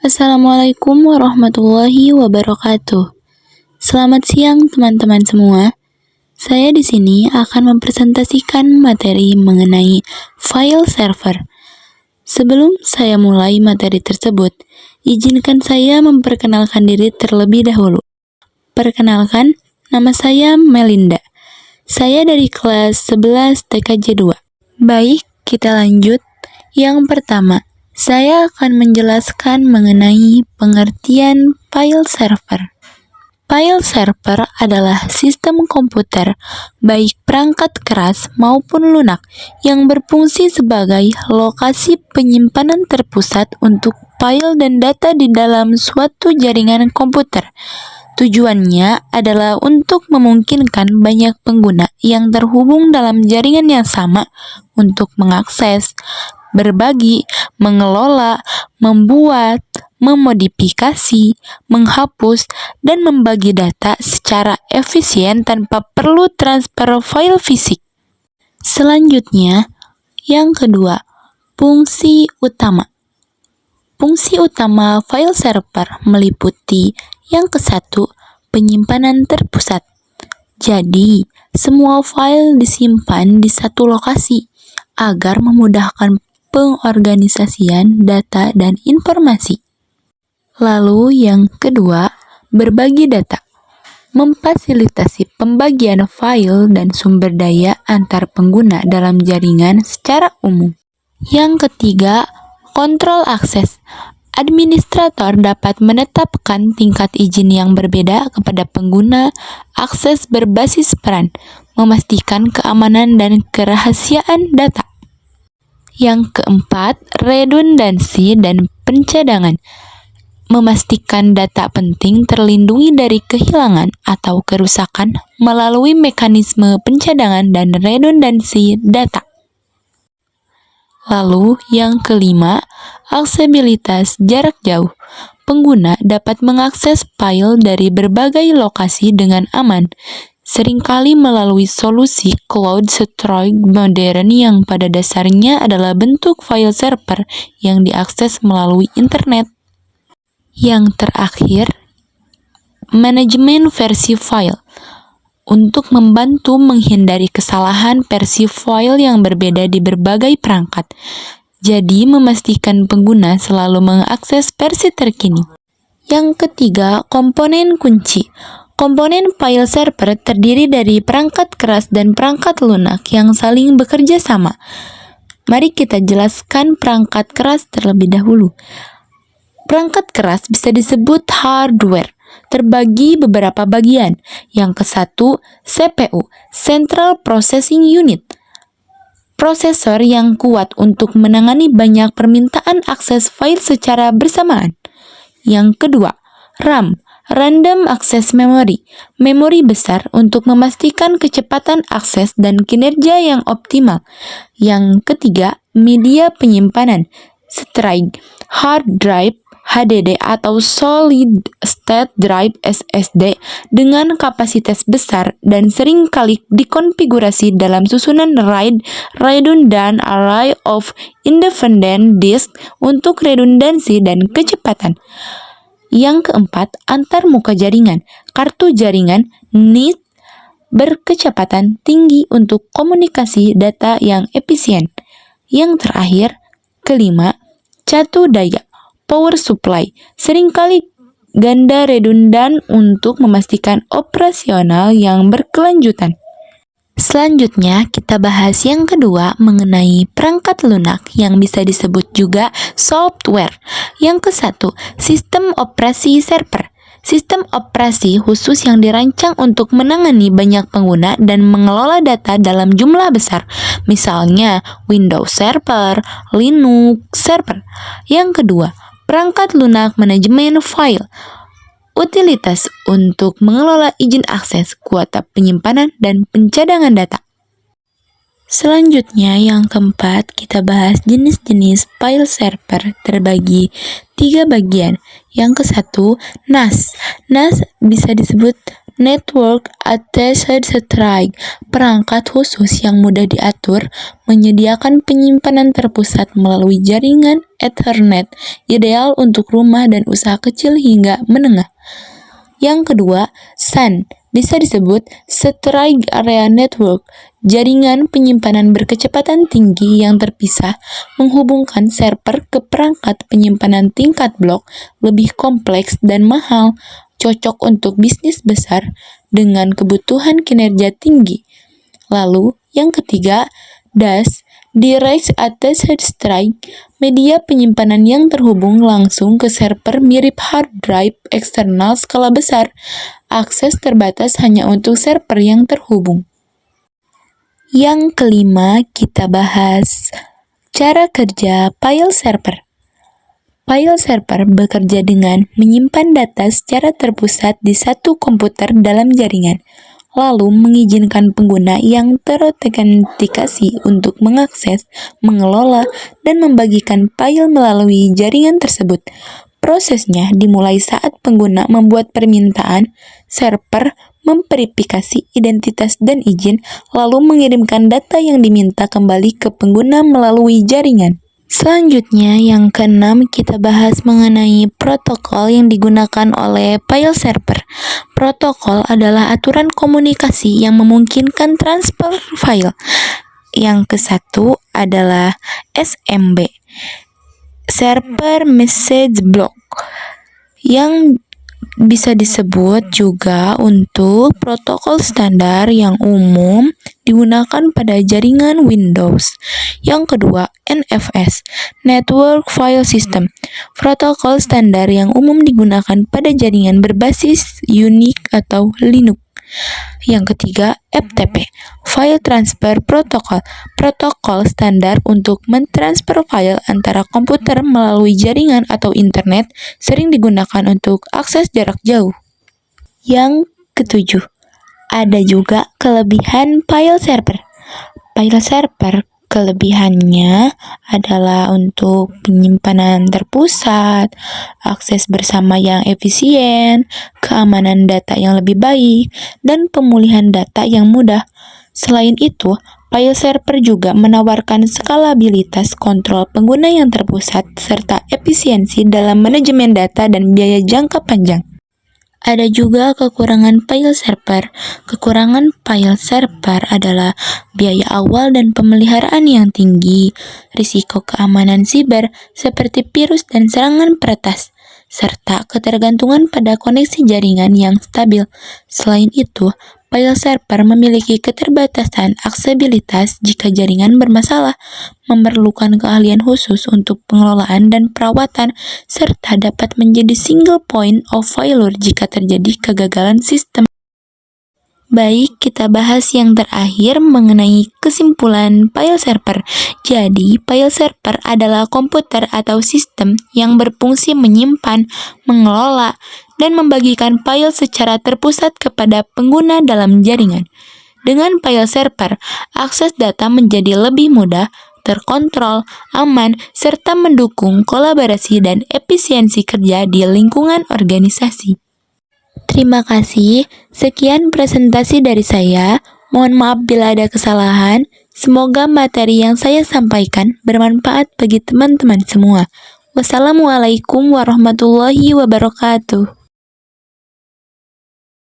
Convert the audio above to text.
Assalamualaikum warahmatullahi wabarakatuh. Selamat siang teman-teman semua. Saya di sini akan mempresentasikan materi mengenai file server. Sebelum saya mulai materi tersebut, izinkan saya memperkenalkan diri terlebih dahulu. Perkenalkan, nama saya Melinda. Saya dari kelas 11 TKJ 2. Baik, kita lanjut. Yang pertama, saya akan menjelaskan mengenai pengertian file server. File server adalah sistem komputer, baik perangkat keras maupun lunak, yang berfungsi sebagai lokasi penyimpanan terpusat untuk file dan data di dalam suatu jaringan komputer. Tujuannya adalah untuk memungkinkan banyak pengguna yang terhubung dalam jaringan yang sama untuk mengakses, berbagi, mengelola, membuat, memodifikasi, menghapus, dan membagi data secara efisien tanpa perlu transfer file fisik. Selanjutnya, yang kedua, fungsi utama. Fungsi utama file server meliputi yang kesatu, penyimpanan terpusat. Jadi, semua file disimpan di satu lokasi agar memudahkan pengorganisasian data dan informasi. Lalu yang kedua, berbagi data. Memfasilitasi pembagian file dan sumber daya antar pengguna dalam jaringan secara umum. Yang ketiga, kontrol akses. Administrator dapat menetapkan tingkat izin yang berbeda kepada pengguna akses berbasis peran, memastikan keamanan dan kerahasiaan data. Yang keempat, redundansi dan pencadangan. Memastikan data penting terlindungi dari kehilangan atau kerusakan melalui mekanisme pencadangan dan redundansi data. Lalu, yang kelima, aksesibilitas jarak jauh. Pengguna dapat mengakses file dari berbagai lokasi dengan aman, seringkali melalui solusi cloud storage modern yang pada dasarnya adalah bentuk file server yang diakses melalui internet. Yang terakhir, manajemen versi file. Untuk membantu menghindari kesalahan versi file yang berbeda di berbagai perangkat. Jadi, memastikan pengguna selalu mengakses versi terkini. Yang ketiga, komponen kunci. Komponen file server terdiri dari perangkat keras dan perangkat lunak yang saling bekerja sama. Mari kita jelaskan perangkat keras terlebih dahulu. Perangkat keras bisa disebut hardware, terbagi beberapa bagian. Yang kesatu, CPU, Central Processing Unit. Prosesor yang kuat untuk menangani banyak permintaan akses file secara bersamaan. Yang kedua, RAM, Random Access Memory, memori besar untuk memastikan kecepatan akses dan kinerja yang optimal. Yang ketiga, media penyimpanan, storage, hard drive, HDD atau Solid State Drive SSD dengan kapasitas besar dan sering kali dikonfigurasi dalam susunan RAID, Redundant Array of Independent Disk untuk redundansi dan kecepatan. Yang keempat, antarmuka jaringan, kartu jaringan NIC berkecepatan tinggi untuk komunikasi data yang efisien. Yang terakhir, kelima, catu daya, power supply, seringkali ganda redundan untuk memastikan operasional yang berkelanjutan. Selanjutnya, kita bahas yang kedua mengenai perangkat lunak yang bisa disebut juga software. Yang kesatu, sistem operasi server. Sistem operasi khusus yang dirancang untuk menangani banyak pengguna dan mengelola data dalam jumlah besar. Misalnya, Windows Server, Linux Server. Yang kedua, perangkat lunak manajemen file. Utilitas untuk mengelola izin akses, kuota penyimpanan, dan pencadangan data. Selanjutnya, yang keempat, kita bahas jenis-jenis file server terbagi 3 bagian. Yang kesatu, NAS. NAS bisa disebut Network Attached Strike, perangkat khusus yang mudah diatur, menyediakan penyimpanan terpusat melalui jaringan Ethernet, ideal untuk rumah dan usaha kecil hingga menengah. Yang kedua, SAN, bisa disebut Strike Area Network, jaringan penyimpanan berkecepatan tinggi yang terpisah menghubungkan server ke perangkat penyimpanan tingkat blok, lebih kompleks dan mahal, cocok untuk bisnis besar dengan kebutuhan kinerja tinggi. Lalu, yang ketiga, DAS, Direct Attached Strike, media penyimpanan yang terhubung langsung ke server mirip hard drive eksternal skala besar. Akses terbatas hanya untuk server yang terhubung. Yang kelima, kita bahas cara kerja file server. File server bekerja dengan menyimpan data secara terpusat di satu komputer dalam jaringan, lalu mengizinkan pengguna yang terautentikasi untuk mengakses, mengelola, dan membagikan file melalui jaringan tersebut. Prosesnya dimulai saat pengguna membuat permintaan, server memverifikasi identitas dan izin, lalu mengirimkan data yang diminta kembali ke pengguna melalui jaringan. Selanjutnya, yang keenam, kita bahas mengenai protokol yang digunakan oleh file server. Protokol adalah aturan komunikasi yang memungkinkan transfer file. Yang kesatu adalah SMB, Server Message Block, yang bisa disebut juga untuk protokol standar yang umum digunakan pada jaringan Windows. Yang kedua, NFS, Network File System, protokol standar yang umum digunakan pada jaringan berbasis Unix atau Linux. Yang ketiga, FTP, File Transfer Protocol, protokol standar untuk mentransfer file antara komputer melalui jaringan atau internet, sering digunakan untuk akses jarak jauh. Yang ketujuh, ada juga kelebihan file server. File server kelebihannya adalah untuk penyimpanan terpusat, akses bersama yang efisien, keamanan data yang lebih baik, dan pemulihan data yang mudah. Selain itu, file server juga menawarkan skalabilitas kontrol pengguna yang terpusat, serta efisiensi dalam manajemen data dan biaya jangka panjang. Ada juga kekurangan file server. Kekurangan file server adalah biaya awal dan pemeliharaan yang tinggi, risiko keamanan siber seperti virus dan serangan peretas, serta ketergantungan pada koneksi jaringan yang stabil. Selain itu, file server memiliki keterbatasan aksesibilitas jika jaringan bermasalah, memerlukan keahlian khusus untuk pengelolaan dan perawatan, serta dapat menjadi single point of failure jika terjadi kegagalan sistem. Baik, kita bahas yang terakhir mengenai kesimpulan file server. Jadi, file server adalah komputer atau sistem yang berfungsi menyimpan, mengelola, dan membagikan file secara terpusat kepada pengguna dalam jaringan. Dengan file server, akses data menjadi lebih mudah, terkontrol, aman, serta mendukung kolaborasi dan efisiensi kerja di lingkungan organisasi. Terima kasih. Sekian presentasi dari saya. Mohon maaf bila ada kesalahan. Semoga materi yang saya sampaikan bermanfaat bagi teman-teman semua. Wassalamualaikum warahmatullahi wabarakatuh.